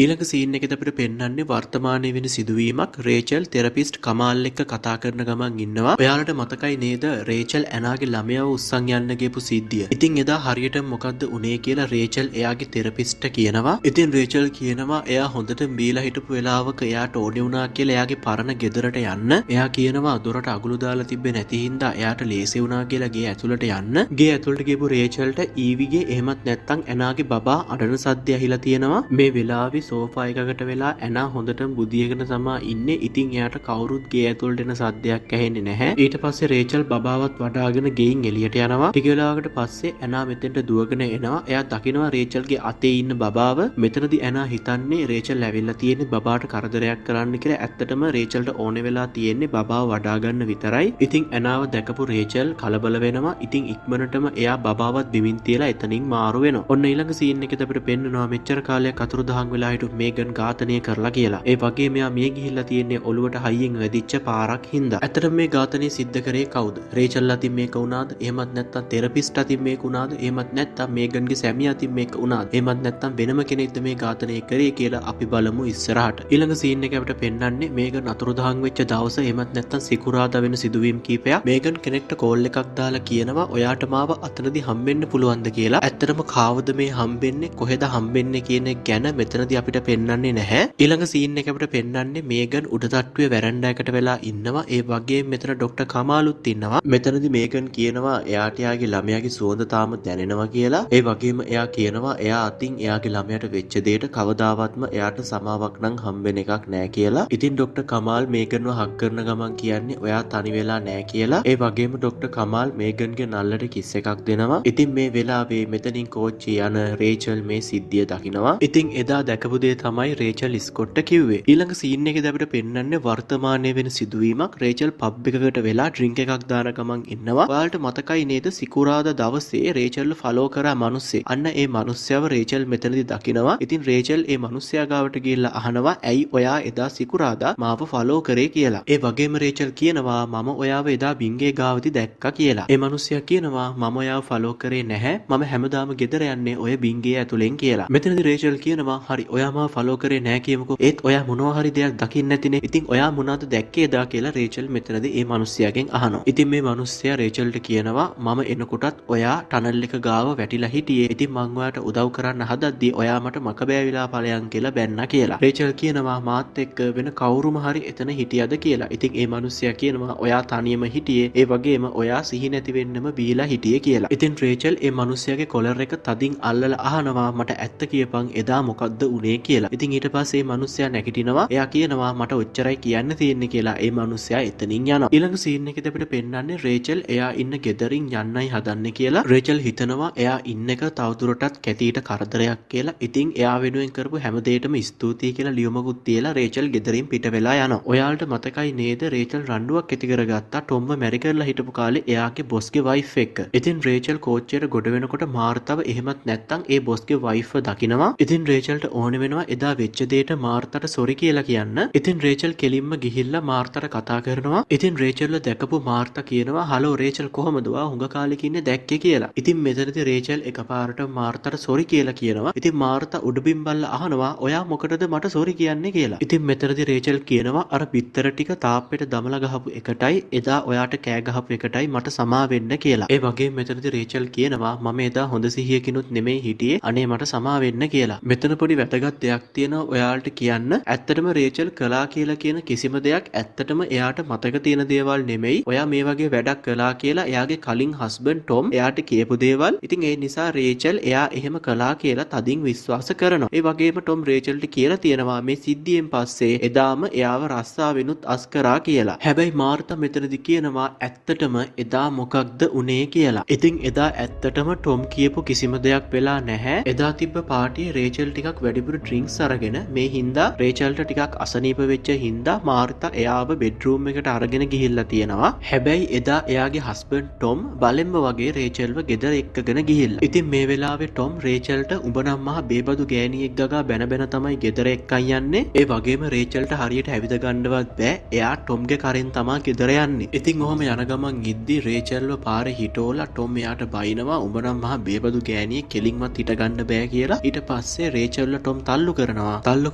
ඊළඟ සීන් එකේදී අපිට පෙන්වන්නේ වර්තමානයේ වෙන සිදුවීමක්. රේචල් තෙරපිස්ට් කමාල් එක්ක කතා කරන ගමන් ඉන්නවා. ඔයාලට මතකයි නේද රේචල් ඇනාගේ ළමයාව උස්සන් යන්න ගියපු සිද්ධිය. ඉතින් එදා හරියට මොකද්ද උනේ කියලා රේචල් එයාගේ තෙරපිස්ට්ට කියනවා. ඉතින් රේචල් කියනවා එයා හොඳට බීලා හිටපු වෙලාවක එයාට ඕනේ වුණා කියලා එයාගේ පරණ ගෙදරට යන්න. එයා කියනවා දොරට අගුළු දාලා තිබ්බේ නැති හින්දා එයාට ලේසි වුණා කියලා ගේ ඇතුළට යන්න. ගේ ඇතුළට ගිහපු රේචල්ට ඊවිගේ එහෙමත් නැත්තම් ඇනාගේ බබා අඬන සද්ද ඇහිලා තියෙනවා. මේ වෙලාවේ සෝෆා එකකට වෙලා ඇනා හොඳටම බුදියගෙන තමා ඉන්නේ. ඉතින් එයාට කවුරුත් ගේ ඇතුළට එන සද්දයක් ඇහෙන්නේ නැහැ. ඊට පස්සේ රේචල් බබාවත් වඩාගෙන ගෙයින් එළියට යනවා. ටික වෙලාවකට පස්සේ ඇනා මෙතෙන්ට දුවගෙන එනවා. එයා දකිනවා රේචල්ගේ අතේ ඉන්න බබාව. මෙතනදී ඇනා හිතන්නේ රේචල් ඇවිල්ලා තියෙන්නේ බබාට කරදරයක් කරන්න කියලා. ඇත්තටම රේචල්ට ඕනේ වෙලා තියෙන්නේ බබාව වඩා ගන්න විතරයි. ඉතින් ඇනාව දැකපු රේචල් කලබල වෙනවා. ඉතින් ඉක්මනටම එයා බබාවත් බිමින් තියලා එතනින් මාරු වෙනවා. ඔන්න ඊළඟ සීන් එකේදී අපිට පෙන්නනවා මෙච්චර කාලයක් අතුරුදහන් වෙලා හිටපු මේගන් ඝාතනය කරලා කියලා. ඒ වගේ මෙයා මිය ගිහිල්ලා තියෙන්නේ ඔළුවට හයියෙන් වැදිච්ච පාරක් හින්දා. ඇත්තටම මේ ඝාතනය සිද්ධ කරේ කවුද? රේචල් අතින් මේක වුණාද? එහෙමත් නැත්නම් තෙරපිස්ට් අතින් මේක වුණාද? එහෙමත් නැත්නම් මේගන්ගේ සැමියා අතින් මේක වුණාද? එහෙමත් නැත්නම් වෙනම කෙනෙක්ද මේ ඝාතනය කරේ කියලා අපි බලමු ඉස්සරහට. ඊළඟ සීන් එක අපිට පෙන්වන්නේ මේගන් අතුරුදහන් වෙච්ච දවස එහෙමත් නැත්නම් සිකුරාදා වෙන සිදුවීම් කීපයක්. මේගන් කෙනෙක්ට කෝල් එකක් දාලා කියනවා ඔයාට මාව අතනදී හම්බෙන්න පුළුවන්ද කියලා. ඇත්තටම කාවද මේ හම්බෙන්නේ කොහෙද හම්බෙන්නේ කියන එක ගැන මෙතනදී අපිට පෙන්වන්නේ නැහැ. ඊළඟ සීන් එක අපිට පෙන්වන්නේ මේගන් උඩ තට්ටුවේ වැරන්ඩා එකට වෙලා ඉන්නවා. ඒ වගේම මෙතන ડોක්ටර් කමාලුත් ඉන්නවා. මෙතනදී මේගන් කියනවා එයාට එයාගේ ළමයාගේ සුවඳ තාම දැනෙනවා කියලා. ඒ වගේම එයා කියනවා එයා අතින් එයාගේ ළමයාට වෙච්ච දෙයට කවදාවත්ම එයාට සමාවක් නම් හම්බෙන එකක් නෑ කියලා. ඉතින් ડોක්ටර් කමාල් මේගන්ව හක් කරන ගමන් කියන්නේ ඔයා තනි වෙලා නෑ කියලා. ඒ වගේම ડોක්ටර් කමාල් මේගන්ගේ නල්ලට කිස් එකක් දෙනවා. ඉතින් මේ වෙලාවේ මෙතනින් කෝච්චි යන රේචල් මේ සිද්ධිය දකිනවා. ඉතින් එදා දැකපු දේ තමයි රේචල් ස්කොට්ට කිව්වේ. ඊළඟ සීන් එකේදී අපිට පෙන්වන්නේ වර්තමානයේ වෙන සිදුවීමක්. රේචල් පබ් එකකට වෙලා ඩ්‍රින්ක් එකක් දාන ගමන් ඉන්නවා. ඔයාලට මතකයි නේද සිකුරාදා දවසේ රේචල්ව ෆලෝ කරා මිනිස්සේ. අන්න ඒ මිනිස්සයව රේචල් මෙතනදී දකිනවා. ඉතින් රේචල් ඒ මිනිස්සයා ගාවට ගිහිල්ලා අහනවා ඇයි ඔයා එදා සිකුරාදා මාව ෆලෝ කරේ කියලා. ඒ වගේම රේචල් කියනවා මම ඔයාව එදා බින්ගේ ගාවදී දැක්කා කියලා. ඒ මිනිස්සයා කියනවා මම ඔයාව ෆලෝ කරේ නැහැ. මම හැමදාම ගෙදර යන්නේ ඔය බින්ගේ ඇතුලෙන් කියලා. මෙතනදී රේචල් කියනවා හරි ඔයා මාව ෆලෝ කරේ නැහැ කියමුකෝ. ඒත් ඔයා මොනවා හරි දෙයක් දකින්න නැතිනේ. ඉතින් ඔයා මොනවද දැක්කේ එදා කියලා රේචල් මෙතනදී ඒ මිනිස්සයාගෙන් අහනවා. ඉතින් මේ මිනිස්සයා රේචල්ට කියනවා මම එනකොටත් ඔයා ටනල් එක ගාව වැටිලා හිටියේ. ඉතින් මං ඔයාට උදව් කරන්න හදද්දී ඔයා මට මකබෑවිලා ඵලයන් කියලා බැන්නා කියලා. රේචල් කියනවා මාත් එක්ක වෙන කවුරුම හරි එතන හිටියද කියලා. ඉතින් ඒ මිනිස්සයා කියනවා ඔයා තනියම හිටියේ. ඒ වගේම ඔයා සිහි නැති වෙන්නම බීලා හිටියේ කියලා. ඉතින් රේචල් ඒ මිනිස්සයාගේ කොලර් එක තදින් අල්ලලා අහනවා මට ඇත්ත කියපන් එදා මොකද්ද උනේ කියලා. ඉතින් ඊට පස්සේ මේ මිනිස්සයා නැගිටිනවා. එයා කියනවා මට ඔච්චරයි කියන්න තියෙන්නේ කියලා. ඒ මිනිස්සයා එතනින් යනවා. ඊළඟ සීන් එකේදී අපිට පෙන්වන්නේ රේචල් එයා ඉන්න ගෙදරින් යන්නයි හදන්නේ කියලා. රේචල් හිතනවා එයා ඉන්න එක තවදුරටත් කැතීට කරදරයක් කියලා. ඉතින් එයා වෙනුවෙන් කරපු හැම දෙයකටම ස්තුතියි කියලා ලියුමකුත් තියලා රේචල් ගෙදරින් පිට වෙලා යනවා. ඔයාලට මතකයි නේද රේචල් රණ්ඩුවක් ඇති කරගත්තා ටොම්ව මැරි කරලා හිටපු කාලේ එයාගේ බොස්ගේ වයිෆ් එක්ක. ඉතින් රේචල් කෝච්චියට ගොඩ වෙනකොට මාර්තාව එහෙමත් නැත්තම් ඒ බොස්ගේ වයිෆ්ව දකිනවා. ඉතින් රේචල්ට ඕන වෙනවා එදා වෙච්ච දෙයට මාර්තාට සොරි කියලා කියන්න. ඉතින් රේචල් කෙලින්ම ගිහිල්ලා මාර්තාට කතා කරනවා. ඉතින් රේචල්ව දැකපු මාර්තා කියනවා හලෝ රේචල් කොහමද ඔයා හුඟ කාලෙක ඉන්නේ දැක්කේ කියලා. ඉතින් මෙතනදී රේචල් එකපාරට මාර්තාට සොරි කියලා කියනවා. ඉතින් මාර්තා උඩබිම් බල්ලා අහනවා ඔයා මොකටද මට සොරි කියන්නේ කියලා. ඉතින් මෙතනදී රේචල් කියනවා අර බිත්තර ටික තාප්පෙට දමලා ගහපු එකටයි එදා ඔයාට කෑ ගහපු එකටයි මට සමා වෙන්න කියලා. ඒ වගේම මෙතනදී රේචල් කියනවා මම එදා හොඳ සිහියකිනුත් නෙමෙයි හිටියේ අනේ මට සමා වෙන්න කියලා. මෙතන පොඩි වැදගත් දෙයක් තියෙනවා ඔයාලට කියන්න. ඇත්තටම රේචල් කළා කියලා කියන කිසිම දෙයක් ඇත්තටම එයාට මතක තියෙන දේවල් නෙමෙයි. ඔයා මේ වගේ වැඩක් කළා කියලා එයාගේ කලින් හස්බන්ඩ් ටොම් එයාට කියපු දේවල්. ඉතින් ඒ නිසා රේචල් එයා එහෙම කළා කියලා තදින් විශ්වාස කරනවා. ඒ වගේම ටොම් රේචල්ට කියලා තියෙනවා මේ සිද්ධියෙන් පස්සේ එදාම එයාව රස්සාවෙනුත් අස් කරා කියලා. හැබැයි මාර්තා මෙතනදි කියනවා ඇත්තටම එදා මොකක්ද උනේ කියලා. ඉතින් එදා ඇත්තටම ටොම් කියපු කිසිම දෙයක් වෙලා නැහැ. එදා තිබ්බ පාටියේ රේචල් ටිකක් වැඩිපුර ඩ්‍රින්ක්ස් අරගෙන මේ හින්දා රේචල්ට ටිකක් අසනීප වෙච්ච හින්දා මාර්තා එයාව බෙඩ්රූම් එකට අරගෙන ගිහිල්ලා තියෙනවා. හැබැයි එදා එයාගේ හස්බන්ඩ් ටොම් බලෙන්ම වගේ රේචල්ව ගෙදර එක්කගෙන ගිහිල්ලා. ඉතින් මේ වෙලාවේ ටොම් රේචල්ට උඹ නම් මහ බේබදු ගෑණියෙක් ගගා බැන බැන තමයි ගෙදර එක්කන් යන්නේ. ඒ වගේම රේචල්ට හරියට ඇවිද ගන්නවත් බෑ. එයා ටොම්ගේ කරෙන් තමා ගෙදර යන්නේ. ඉතින් ඔහොම යන ගමන් ඉද්දි රේචල්ව පාරේ හිටෝලා ටොම් එයාට බයිනවා උඹ නම් මහ බේබදු ගෑණියෙක් කෙලින්වත් හිට ගන්න බෑ කියලා. ඊට පස්සේ රේචල්ව ටොම් තල්ලු කරනවා. තල්ලු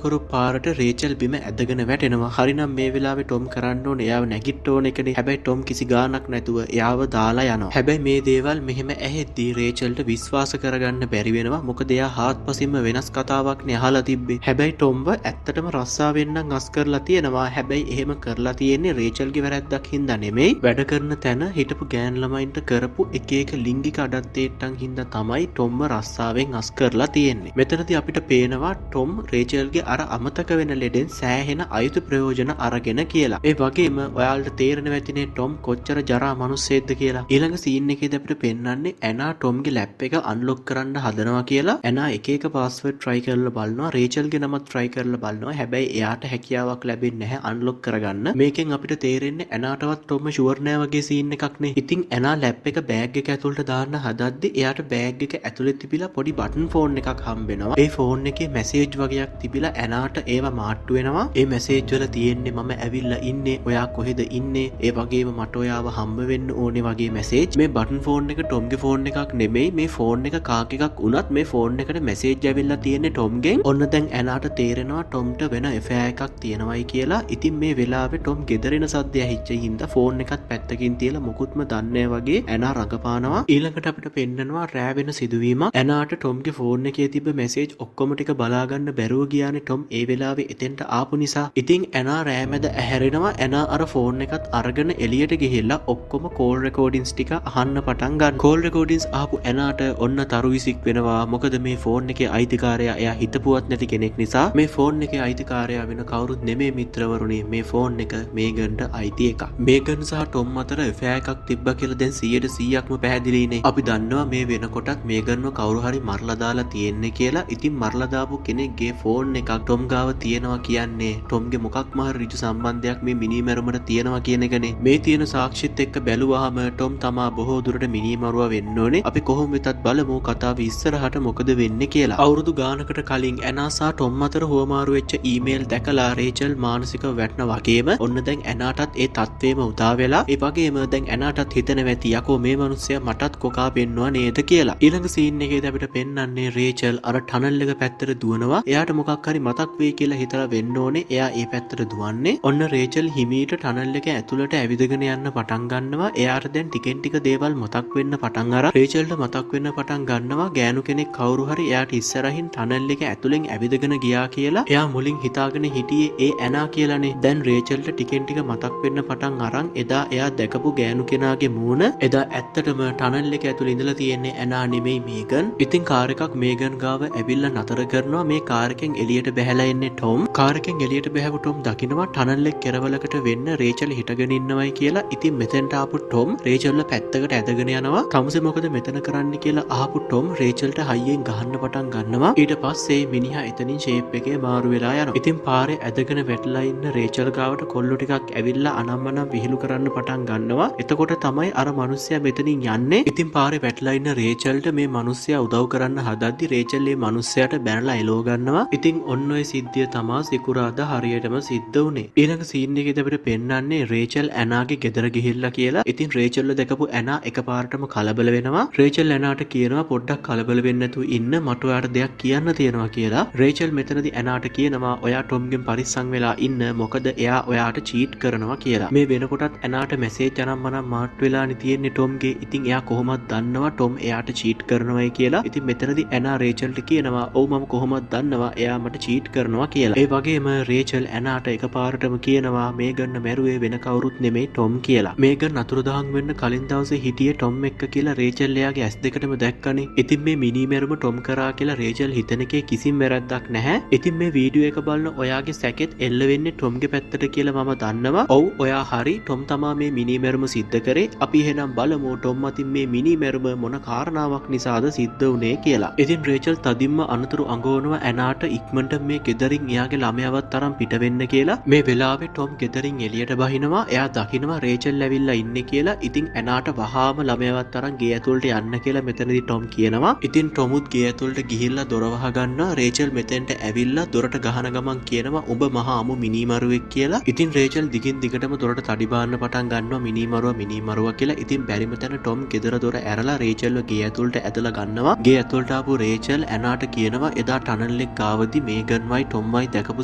කරු පාරට රේචල් බිම ඇදගෙන වැටෙනවා. හරිනම් මේ වෙලාවේ ටොම් කරන්න ඕනේ එයාව නැගිට ඕන එකනේ. හැබැයි ටොම් කිසි ගාණක් නැතුව එයාව දාලා යනවා. හැබැයි මේ දේවල් මෙහෙම ඇහෙද්දී රේචල්ට විශ්වාස කරගන්න බැරි වෙනවා. මොකද එයා හාත්පසින්ම වෙනස් කතාවක් නේ අහලා තිබ්බේ. හැබැයි ටොම්ව ඇත්තටම රස්සාවෙන් නම් අස් කරලා තියෙනවා. හැබැයි එහෙම කරලා තියෙන්නේ රේචල්ගේ වැරැද්දක් හින්දා නෙමෙයි. වැඩ කරන තැන හිටපු ගෑන් ළමයින්ට කරපු එක එක ලිංගික අඩත්තේට්ටන් හින්දා තමයි ටොම්ව රස්සාවෙන් අස් කරලා තියෙන්නේ. මෙතනදී අපිට පේනවා ටොම් රේචල්ගේ අර අමතක වෙන ලෙඩෙන් සෑහෙන අයුතු ප්‍රයෝජන අරගෙන කියලා. ඒ වගේම ඔයාලට තේරෙනවා ඇතිනේ ටොම් කොච්චර ජරා මිනිස්සෙක්ද කියලා. ඊළඟ සීන් එකේදී අපිට පෙන්වන්නේ ඇනා ටොම්ගේ ලැප් එක අන්ලොක් කරන්න හදනවා කියලා. ඇනා එක එක පාස්වර්ඩ් try කරලා බලනවා. රේචල්ගේ නමත් try කරලා බලනවා. හැබැයි එයාට හැකියාවක් ලැබෙන්නේ නැහැ අන්ලොක් කරගන්න. මේකෙන් අපිට තේරෙන්නේ ඇනාටවත් ටොම් ෂුවර් නෑ වගේ සීන් එකක් නේ. ඉතින් ඇනා ලැප් එක බෑග් එක ඇතුළට දාන්න හදද්දි එයාට බෑග් එක ඇතුලේ තිබිලා පොඩි බටන් ෆෝන් එකක් හම්බ වෙනවා. ඒ ෆෝන් එකේ මැසේජ් වගේක් තිබිලා ඇනාට ඒවා මාට්ටු වෙනවා. ඒ මැසේජ් වල තියෙන්නේ මම ඇවිල්ලා ඉන්නේ. ඔයා කොහෙද ඉන්නේ? ඒ වගේම මට ඔයාව හම්බ වෙන්න ඕනේ වගේ මැසේජ්. මේ බටන් ෆෝන් එක ටොම්ගේ ෆෝන් එකක් නෙමෙයි. මේ ෆෝන් එක කාක් එකක් වුණත් මේ ෆෝන් එකට මැසේජ් ඇවිල්ලා තියෙන්නේ ටොම්ගෙන්. ඔන්න දැන් ඇනාට තේරෙනවා ටොම්ට වෙන එෆෑ එකක් තියෙනවයි කියලා. ඉතින් මේ වෙලාවේ ටොම් ගෙදරින සද්දය ඇහිච්ච හින්දා ෆෝන් එකත් පැත්තකින් තියලා මොකුත්ම දන්නේ වගේ ඇනා රඟපානවා. ඊළඟට අපිට පෙන්නනවා රෑ වෙන සිදුවීමක්. ඇනාට ටොම්ගේ ෆෝන් එකේ තිබ්බ මැසේජ් ඔක්කොම ටික බලා ගන්න බැරුව ගියානේ ටොම් ඒ වෙලාවේ එතෙන්ට ආපු නිසා. ඉතින් ඇනා රෑමැද ඇහැරෙනවා. ඇනා අර ෆෝන් එකත් අරගෙන එළියට ගිහිල්ලා ඔක්කොම කෝල් රෙකෝඩින්ස් ටික අහන්න පටන් ගන්න. කෝල් රෙකෝඩින්ස් ආපු ඇනාට ඔන්න තරුවිසික් වෙනවා. මොකද මේ ෆෝන් එකේ අයිතිකාරයා එයා හිතපුවත් නැති කෙනෙක් නිසා. මේ ෆෝන් එකේ අයිතිකාරයා වෙන කවුරුත් නෙමෙයි මිත්‍රවරුනි. මේ ෆෝන් එක මේගන්ට අයිති එකක්. මේගන් සහ ටොම් අතර එෆෑ එකක් තිබ්බා කියලා දැන් 100%ක්ම පැහැදිලිනේ. අපි දන්නවා මේ වෙනකොටත් මේගන්ව කවුරු හරි මරලා දාලා තියෙන්නේ කියලා. ඉතින් මරලා දාපු කෙනෙක්ගේ ෆෝන් එකක් ටොම් ගාව තියෙනවා කියන්නේ ටොම්ගේ මොකක්ම හරි ඍජු සම්බන්ධයක් මේ මිනිමරුමට තියෙනවා කියන එකනේ. මේ තියෙන සාක්ෂිත් එක්ක බැලුවාම ටොම් තමා බොහෝ දුරට මිනිමරුවා වෙන්න ඕනේ. අපි කොහොම වෙතත් බලමු කතාව ඉස්සරහට මොකද වෙන්නේ කියලා. අවුරුදු ගානකට කලින් ඇනා සහ ටොම් අතර හුවමාරු වෙච්ච ඊමේල් දැකලා රේචල් මානසිකව වැටෙන වගේම ඔන්න දැන් ඇනාටත් ඒ තත්ත්වෙම උදා වෙලා ඒ වගේම දැන් ඇනාටත් හිතෙනවා ඇති යකෝ මේ මිනිස්සයා මටත් කොකා පෙන්නවා නේද කියලා. ඊළඟ සීන් එකේදී අපිට පෙන්වන්නේ රේචල් අර ටනල් එක පැත්තට දුවනවා. එයාට මොකක් හරි මතක් වෙයි කියලා හිතලා වෙන්න ඕනේ. එයා ඒ පැත්තට දුවන්නේ. ඔන්න රේචල් හිමීට ටනල් එක ඇතුළට ඇවිදගෙන යන්න පටන් ගන්නවා. එයාට දැන් ටිකෙන් ටික දේවල් මතක් වෙන්න පටන් අරන් රේචල්ට මතක් වෙන්න පටන් ගන්නවා ගෑනු කෙනෙක් කවුරු හරි එයාට ඉස්සරහින් ටනල් එක ඇතුලෙන් ඇවිදගෙන ගියා කියලා. එයා මුලින් හිතාගෙන හිටියේ ඒ ඇනා කියලානේ. දැන් රේචල්ට ටිකෙන් ටික මතක් වෙන්න පටන් අරන් එදා එයා දැකපු ගෑනු කෙනාගේ මූණ එදා ඇත්තටම ටනල් එක ඇතුලේ ඉඳලා තියෙන්නේ ඇනා නෙමෙයි මේගන්. ඉතින් කාර් එකක් මේගන් ගාව ඇවිල්ලා නතර කරනවා. මේ කාර් එකෙන් එළියට බැහැලා එන්නේ ටොම්. කාර් එකෙන් එළියට බැහැපු ටොම් දකිනවා ටනල් එක කෙරවලකට වෙන්න රේචල් හිටගෙන ඉන්නවයි කියලා. ඉතින් මෙතෙන්ට ආපු ටොම් රේචල්ව පැත්තකට ඇදගෙන යනවා. තමුසේ මොකද මෙතන කරන්න කියලා අහපු ටොම් රේචල්ට හයියෙන් ගහන්න පටන් ගන්නවා. ඊට පස්සේ මිනිහා එතනින් ෂේප් එකේ මාරු වෙලා යනවා. ඉතින් පාරේ ඇදගෙන වැටලා ඉන්න රේචල් ගාවට කොල්ලෝ ටිකක් ඇවිල්ලා අනම්මනම් විහිළු කරන්න පටන් ගන්නවා. එතකොට තමයි අර මිනිස්සයා මෙතනින් යන්නේ. ඉතින් පාරේ වැටලා ඉන්න රේචල්ට මේ මිනිස්සයා උදව් කරන්න හදද්දි රේචල් මේ මිනිස්සයාට බැනලා එලව ගන්නවා. ඉතින් ඔන්න ඔය සිද්ධිය තමයි සිකුරාදා හරියටම සිද්ධ වුනේ. ඊළඟ සීන් එකේදී අපිට පෙන්වන්නේ රේචල් ඇනාගේ ගෙදර ගිහිල්ලා කියලා. ඉතින් රේචල්ව දැකපු ඇනා එකපාරටම කලබල වෙනවා. රේචල් ඇනාට කියනවා පොඩ්ඩක් කලබල වෙන්න නැතුව ඉන්න මට ඔයාට දෙයක් කියන්න තියෙනවා කියලා. රේචල් මෙතනදී ඇනාට කියනවා ඔයා ටොම්ගෙන් පරිස්සම් වෙලා ඉන්න මොකද එයා ඔයාට චීට් කරනවා කියලා. මේ වෙනකොටත් ඇනාට මැසේජ් අනම්මනම් මාට් වෙලානේ තියෙන්නේ ටොම්ගේ. ඉතින් එයා කොහොමද දන්නවා ටොම් එයාට චීට් කරනවායි කියලා. ඉතින් මෙතනදී ඇනා රේචල්ට කියනවා ඔව් මම කොහොමද දන්නවා එයා මට චීට් කරනවා කියලා. ඒ වගේම රේචල් ඇනාට එකපාරටම කියනවා මේගන් මැරුවේ වෙන කවුරුත් නෙමෙයි ටොම් කියලා. මේගන් අතුරුදහන් වෙන්න කලින් දවසේ හිටියේ ටොම් එක්ක කියලා රේචල් එයාගේ ඇස් දෙකටම දැක්කනේ. ඉතින් මේ මිනි මැරුම ටොම් කරා කියලා රේචල් හිතන එකේ කිසිම වැරද්දක් නැහැ. ඉතින් මේ වීඩියෝ එක බලන ඔයාගේ සැකෙත් එල්ල වෙන්නේ ටොම්ගේ පැත්තට කියලා මම දන්නවා. ඔව් ඔයා හරි ටොම් තමා මේ මිනි මැරුම සිද්ධ කරේ. අපි එහෙනම් බලමු ටොම් අතින් මේ මිනි මැරුම මොන කාරණාවක් නිසාද සිද්ධ වුනේ කියලා. ඉතින් රේචල් තදින්ම අනතුරු අඟවනවා ඇනාට ඉක්මනට මේ ගෙදරින් එයාගේ ළමයාවත් තරම් පිට වෙන්න කියලා. මේ වෙලාවේ ටොම් ගෙදරින් එළියට බහිනවා. එයා දකිනවා රේචල් ඇවිල්ලා ඉන්නේ කියලා. ඉතින් ඇනාට වහාම ළමයාවත් තරම් ගේ ඇතුළට යන්න කියලා මෙතනදී ටොම් කියනවා. ඉතින් ටොමුත් ගේ ඇතුළට ගිහිල්ලා දොර වහ ගන්නවා. රේචල් මෙතෙන්ට ඇවිල්ලා දොරට ගහන ගමන් කියනවා උඹ මහා අමු මිනිමරුවෙක් කියලා. ඉතින් රේචල් දිගින් දිගටම දොරට තඩි බාන්න පටන් ගන්නවා මිනිමරුවා කියලා. ඉතින් බැරිම තැන ටොම් ගෙදර දොර ඇරලා රේචල්ව ගේ ඇතුළට ඇදලා ගන්නවා. ගේ ඇතුළට ආපු රේචල් ඇනාට කියනවා එදා ටනල් ටනල් එක ගාවදී මේගන්වයි ටොම්මයි දැකපු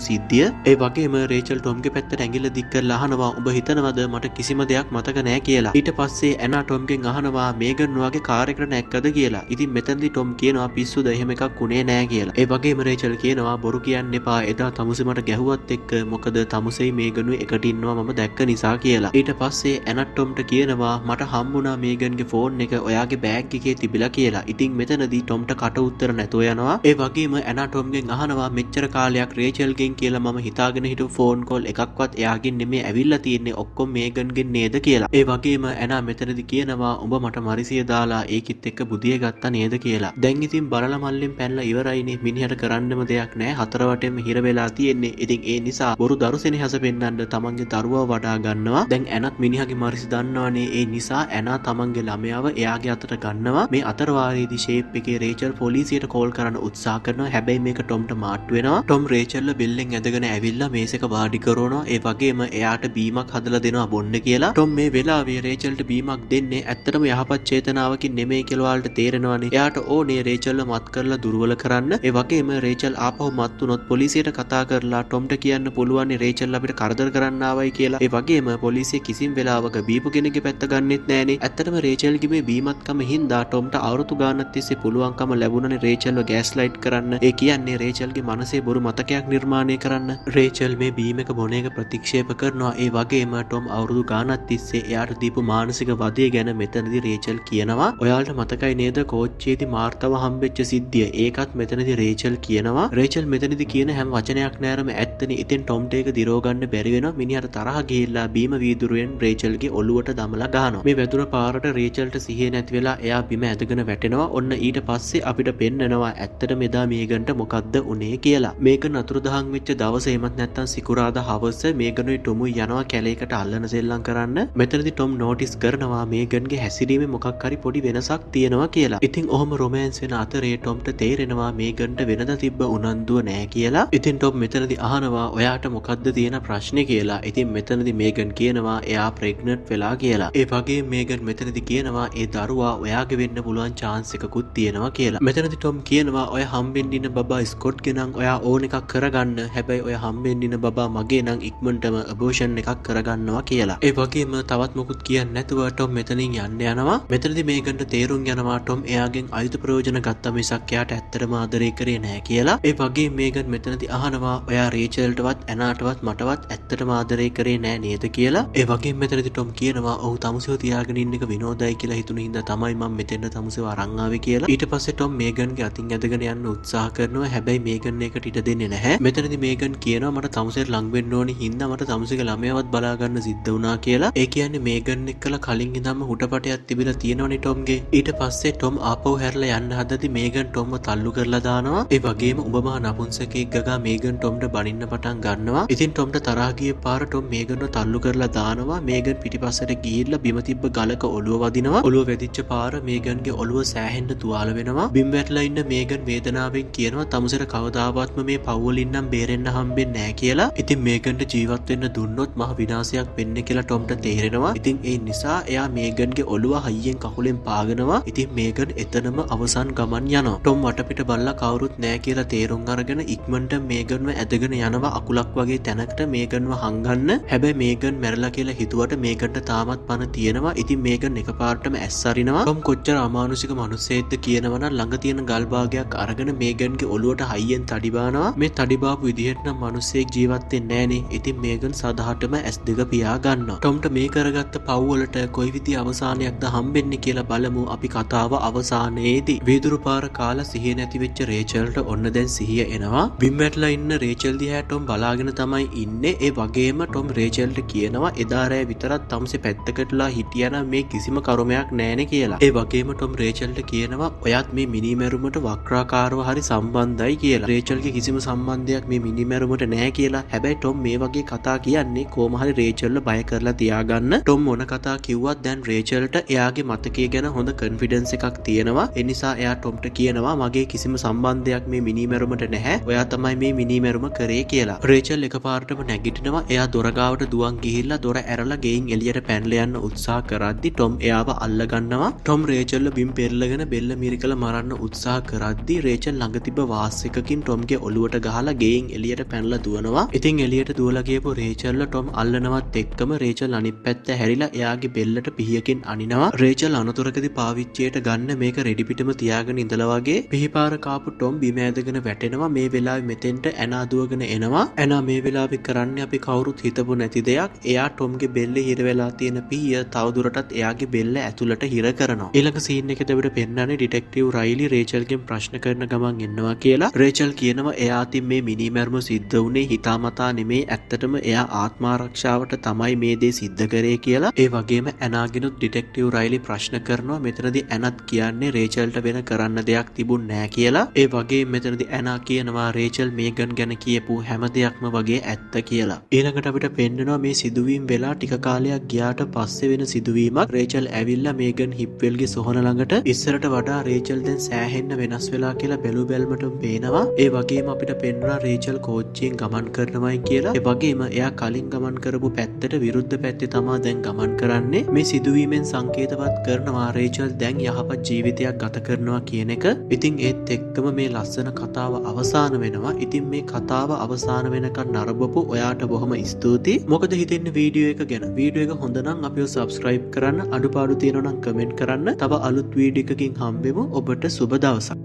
සිද්ධිය. ඒ වගේම රේචල් ටොම්ගේ පැත්තට ඇඟිල්ල දික් කරලා අහනවා උඹ හිතනවද මට කිසිම දෙයක් මතක නැහැ කියලා. ඊට පස්සේ ඇනා ටොම්ගෙන් අහනවා මේගන් ඔයාගේ කාර් එකට නැක්කද කියලා. ඉතින් මෙතනදී ටොම් කියනවා පිස්සුද එහෙම එකක් උනේ නැහැ කියලා. ඒ වගේම රේචල් කියනවා බොරු කියන්න එපා එදා තමුසේ මට ගැහුවත් එක්ක මොකද තමුසේ මේගනුයි එකට ඉන්නවා මම දැක්ක නිසා කියලා. ඊට පස්සේ ඇනා ටොම්ට කියනවා මට හම්බුණා මේගන්ගේ ෆෝන් එක ඔයාගේ බෑග් එකේ තිබිලා කියලා. ඉතින් මෙතනදී ටොම්ට කට උත්තර නැතුව යනවා. ඒ වගේම ඇනා ටොම්ගෙන් අහනවා මෙච්චර කාලයක් රේචල්ගෙන් කියලා මම හිතාගෙන හිටපු ෆෝන් කෝල් එකක්වත් එයාගෙන් නෙමෙයි ඇවිල්ලා තියෙන්නේ ඔක්කොම මේගන්ගෙන් නේද කියලා. ඒ වගේම ඇනා මෙතනදී කියනවා උඹ මට මරිසිය දාලා ඒකිත් එක්ක බුදිය ගත්තා නේද කියලා. දැන් ඉතින් බලලා මල්ලෙන් පැනලා ඉවරයිනේ මිනිහට කරන්නම දෙයක් නැහැ. හතර වටෙම හිර වෙලා තියෙන්නේ. ඉතින් ඒ නිසා බොරු දරුසෙනෙහස පෙන්නන්න තමන්ගේ දරුවා වඩා ගන්නවා. දැන් ඇනත් මිනිහගේ මරිසි දන්නවනේ. ඒ නිසා ඇනා තමන්ගේ ළමයාව එයාගේ අතට ගන්නවා. මේ අතරවාරයේදී ෂේප් එකේ රේචල් පොලිසියට කෝල් කරන්න උත්සාහ කරනවා. හැබැයි මේක ටොම්ට මාට්ටු වෙනවා. ටොම් රේචල්ව බෙල්ලෙන් ඇදගෙන ඇවිල්ලා මේස් එක වාඩි කරනවා. ඒ වගේම එයාට බීමක් හදලා දෙනවා බොන්න කියලා. ටොම් මේ වෙලාවේ රේචල්ට බීමක් දෙන්නේ ඇත්තටම යහපත් චේතනාවකින් නෙමෙයි කියලා ඔයාලට තේරෙනවානේ. එයාට ඕනේ රේචල්ව මත් කරලා දුර්වල කරන්න. ඒ වගේම රේචල් ආපහු මත් වුණොත් පොලිසියට කතා කරලා ටොම්ට කියන්න පුළුවන් රේචල් අපිට කරදර කරන්න ආවයි කියලා. ඒ වගේම පොලිසිය කිසිම වෙලාවක බීපු කෙනෙක්ගේ පැත්ත ගන්නෙත් නෑනේ. ඇත්තටම රේචල්ගේ මේ බීමත්කම හින්දා ටොම්ට අවුරුදු ගානක් තිස්සේ පුළුවන්කම ලැබුණනේ රේචල්ව ගෑස්ලයිට් කරන්න. ඒ කියන්නේ රේචල්ගේ මනසේ බොරු මතකයක් නිර්මාණය කරන්න. රේචල් මේ බීම එක බොන එක ප්‍රතික්ෂේප කරනවා. ඒ වගේම ටොම් අවුරුදු ගානක් තිස්සේ එයාට දීපු මානසික වදය ගැන මෙතනදී රේචල් කියනවා. ඔයාලට මතකයි නේද කෝච්චියේදී මාර්තව හම්බෙච්ච සිද්ධිය. ඒකත් මෙතනදී රේචල් කියනවා. රේචල් මෙතනදී කියන හැම වචනයක් නෑරම ඇත්තනේ. ඉතින් ටොම්ට ඒක දිරව ගන්න බැරි වෙනවා. මිනිහට තරහ ගිහිල්ලා බීම වීදුරුවෙන් රේචල්ගේ ඔළුවට දමලා ගහනවා. මේ වැදුර පාරට රේචල්ට සිහිය නැති වෙලා එයා බිම ඇදගෙන වැටෙනවා. ඔන්න ඊට පස්සේ අපිට පෙන්නනවා ඇත්තටම එදා මේගන්ට මොකද්ද උනේ කියලා. මේගන් අතුරුදහන් වෙච්ච දවසේ එමත් නැත්තම් සිකුරාදා හවස මේගනුයි ටොමුයි යනවා කැලේකට අල්ලන සෙල්ලම් කරන්න. මෙතනදී ටොම් නෝටිස් කරනවා මේගන්ගේ හැසිරීමේ මොකක් හරි පොඩි වෙනසක් තියෙනවා කියලා. ඉතින් ඔහොම රොමෑන්ස් වෙන අතරේ ටොම්ට තේරෙනවා මේගන්ට වෙනදා තිබ්බ උනන්දුව නෑ කියලා. ඉතින් ටොම් මෙතනදී අහනවා ඔයාට මොකද්ද තියෙන ප්‍රශ්නේ කියලා. ඉතින් මෙතනදී මේගන් කියනවා එයා ප්‍රෙග්නන්ට් වෙලා කියලා. ඒ වගේ මේගන් මෙතනදී කියනවා ඒ දරුවා ඔයාගේ වෙන්න පුළුවන් chance එකකුත් තියෙනවා කියලා. මෙතනදී ටොම් කියනවා ඔය හම්බෙන්න ඉන්න බබා ස්කොට් ගෙනන් ඔයා ඕන එකක් කරගන්න. හැබැයි ඔය හම්බෙන්න ඉන්න බබා මගේ නම් ඉක්මනටම අබෝෂන් එකක් කරගන්නවා කියලා. ඒ වගේම තවත් මොකුත් කියන්නේ නැතුව ටොම් මෙතනින් යන්න යනවා. මෙතනදී මේගන්ට තේරුම් යනවා ටොම් එයාගෙන් අයුතු ප්‍රයෝජන ගත්ත මිසක් එයාට ඇත්තටම ආදරය කරේ නැහැ කියලා. ඒ වගේ මේගන් මෙතනදී අහනවා ඔයා රේචල්ටවත් ඇනාටවත් මටවත් ඇත්තටම ආදරය කරේ නැහැ නේද කියලා. ඒ වගේම මෙතනදී ටොම් කියනවා ඔහු තමුසෙව තියාගෙන ඉන්න එක විනෝදයි කියලා හිතුණු හින්දා තමයි මම මෙතෙන්ට තමුසෙව අරන් ආවේ කියලා. ඊට පස්සේ ටොම් මේගන්ගේ අතින් ඇදගෙන යන්න උත්සාහ කරනවා. හැබැයි මේගන් ඒකට ඉඩ දෙන්නේ නැහැ. මෙතනදී මේගන් කියනවා මට තමුසෙට ලං වෙන්න ඕනි හින්දා මට තමුසෙගේ ළමයාවත් බලා ගන්න සිද්ධ වුණා කියලා. ඒ කියන්නේ මේගන් එක්කලා කලින් ඉඳන්ම හුටපටයක් තිබිලා තියෙනවනේ ටොම්ගේ. ඊට පස්සේ ටොම් ආපහු හැරලා යන්න හදද්දි මේගන් ටොම්ව තල්ලු කරලා දානවා. ඒ වගේම උඹ මහා නපුංසකෙක් ගගා මේගන් ටොම්ට බනින්න පටන් ගන්නවා. ඉතින් ටොම්ට තරහ ගියේ පාර ටොම් මේගන්ව තල්ලු කරලා දානවා. මේගන් පිටිපස්සට ගිහිල්ලා බිම තිබ්බ ගලක ඔළුව වදිනවා. ඔළුව වැදිච්ච පාර මේගන්ගේ ඔළුව සෑහෙන්න තුවාල වෙනවා. බිම් වැටලා ඉන්න මේගන් වේදනාවෙන් කියනවා තමුසෙට කවදාවත්ම මේ පව්වලින් නම් බේරෙන්න හම්බෙන්නේ නැහැ කියලා. ඉතින් මේගන්ට ජීවත් වෙන්න දුන්නොත් මහ විනාශයක් වෙන්නේ කියලා ටොම්ට තේරෙනවා. ඉතින් ඒ නිසා එයා මේගන්ගේ ඔළුව හයියෙන් කකුලෙන් පාගනවා. ඉතින් මේගන් එතනම අවසන් ගමන් යනවා. ටොම් වටපිට බලලා කවුරුත් නැහැ කියලා තේරුම් අරගෙන ඉක්මනට මේගන්ව ඇදගෙන යනවා අකුලක් වගේ තැනකට මේගන්ව හංගන්න. හැබැයි මේගන් මැරලා කියලා හිතුවට මේගන්ට තාමත් පණ තියෙනවා. ඉතින් මේගන් එකපාරටම ඇස් අරිනවා. ටොම් කොච්චර අමානුෂික මිනිස්සෙක්ද කියනවනම් ළඟ තියෙන ගල් භාගයක් අරගෙන මේගන්ගේ ඔළුවට හයියෙන් තඩි බානවා. මේ තඩි බාපු විදිහට නම් මිනිස්සෙක් ජීවත් වෙන්නේ නැහනේ. ඉතින් මේගන් සදාටම ඇස් දෙක පියා ගන්නවා. ටොම්ට මේ කරගත්ත පව් වලට කොයි විදිහ අවසානයක්ද හම්බෙන්නේ කියලා බලමු අපි කතාව අවසානයේදී. වීදුරු පාර කාලා සිහිය නැති වෙච්ච රේචල්ට ඔන්න දැන් සිහිය එනවා. බිම් වැටලා ඉන්න රේචල් දිහා ටොම් බලාගෙන තමයි ඉන්නේ. ඒ වගේම ටොම් රේචල්ට කියනවා එදා රෑ විතරක් තමුසේ පැත්තකටලා හිටියනම් මේ කිසිම කර්මයක් නැහැනේ කියලා. ඒ වගේම ටොම් රේචල්ට කියනවා ඔයත් මේ මිනිමැරුමට වක්‍රාකාරව හරි සම්බන්ධයි කියලා. රේචල්ගේ කිසිම සම්බන්ධයක් මේ මිනිමැරුමට නැහැ කියලා. හැබැයි ටොම් මේ වගේ කතා කියන්නේ කොහොම හරි රේචල්ව බය කරලා තියාගන්න. ටොම් මොන කතා කිව්වත් දැන් රේචල්ට එයාගේ මතකයේ ගැන හොඳ කන්ෆිඩන්ස් එකක් තියෙනවා. ඒ නිසා එයා ටොම්ට කියනවා මගේ කිසිම සම්බන්ධයක් මේ මිනිමැරුමට නැහැ. ඔයා තමයි මේ මිනිමැරුම කරේ කියලා. රේචල් එකපාරටම නැගිටිනවා. එයා දොර ගාවට දුවන් ගිහිල්ලා දොර ඇරලා ගෙයින් එළියට පැනලා යන්න උත්සාහ කරද්දි ටොම් එයාව අල්ල ගන්නවා. ටොම් රේචල්ව බිම් පෙරලගෙන බෙල්ල මිරිකලා මරන්න උත්සාහ කරද්දි රේචල් ළඟ තිබ්බ වාස් එකකින් ටොම්ගේ ඔලුවට ගහලා ගෙයින් එළියට පැනලා දුවනවා. ඉතින් එළියට දුවලා ගියපු රේචල්ව ටොම් අල්ලනවත් එක්කම රේචල් අනිත් පැත්ත හැරිලා එයාගේ බෙල්ලට පිහියකින් අනිනවා. රේචල් අනතුරකදී පාවිච්චියට ගන්න මේක රෙඩි පිටම තියාගෙන ඉඳලා වගේ පිහිපාර කාපු ටොම් බිම ඇදගෙන වැටෙනවා. මේ වෙලාවේ මෙතෙන්ට ඇනා දුවගෙන එනවා. ඇනා මේ වෙලාවේ කරන්නේ අපි කවුරුත් හිතපු නැති දෙයක්. එයා ටොම්ගේ බෙල්ලේ හිර වෙලා තියෙන පිහිය තවදුරටත් එයාගේ බෙල්ල ඇතුළට හිර කරනවා. ඊළඟ සීන් එකේදී අපිට පෙන්නන්නේ ඩිටෙක්ටිව් රයිලි රේචල්ගෙන් ප්‍රශ්න කරන ගමන් එනවා කියලා. රේචල් කියනවා එයා අතින් මේ මිනිමැරුම සිද්ධ වුණේ හිතාමතා නෙමෙයි, ඇත්තටම එයා ආත්මාරක්ෂාවට තමයි මේ දේ සිද්ධ කරේ කියලා. ඒ වගේම ඇනාගෙනුත් ඩිටෙක්ටිව් රයිලි ප්‍රශ්න කරනවා. මෙතනදී ඇනත් කියන්නේ රේචල්ට වෙන කරන්න දෙයක් තිබුණ නෑ කියලා. ඒ වගේම මෙතනදී ඇනා කියනවා රේචල් මේගන් ගැන කියපු හැම දෙයක්ම වගේ ඇත්ත කියලා. ඊළඟට අපිට පෙන්නනවා මේ සිදුවීම් වෙලා ටික කාලයක් ගියාට පස්සේ වෙන සිදුවීමක්. රේචල් ඇවිල්ලා මේගන් හිප්වෙල්ගේ සොහන ළඟට ඉස්සරට වඩා රේචල් දැන් සෑහෙන්න වෙනස් වෙලා කියලා බැලු බැලමටම පේනවා. ඒ වගේම අපිට පෙන්වනවා රේචල් කෝච්චියෙන් ගමන් කරනවායි කියලා. ඒ වගේම එයා කලින් ගමන් කරපු පැත්තට විරුද්ධ පැත්තේ තමයි දැන් ගමන් කරන්නේ. මේ සිදුවීමෙන් සංකේතවත් කරනවා රේචල් දැන් යහපත් ජීවිතයක් ගත කරනවා කියන එක. ඉතින් ඒත් එක්කම මේ ලස්සන කතාව අවසන් වෙනවා. ඉතින් මේ කතාව අවසන් වෙනකන් නරඹපු ඔයාට බොහොම ස්තුතියි. මොකද හිතෙන්නේ වීඩියෝ එක ගැන? වීඩියෝ එක හොඳ නම් අපිව subscribe කරන්න, අඩුපාඩු තියෙනවා නම් comment කරන්න. තව අලුත් වීඩියෝ එකකින් හම්බෙමු. ඔබට සුබ දවසක්.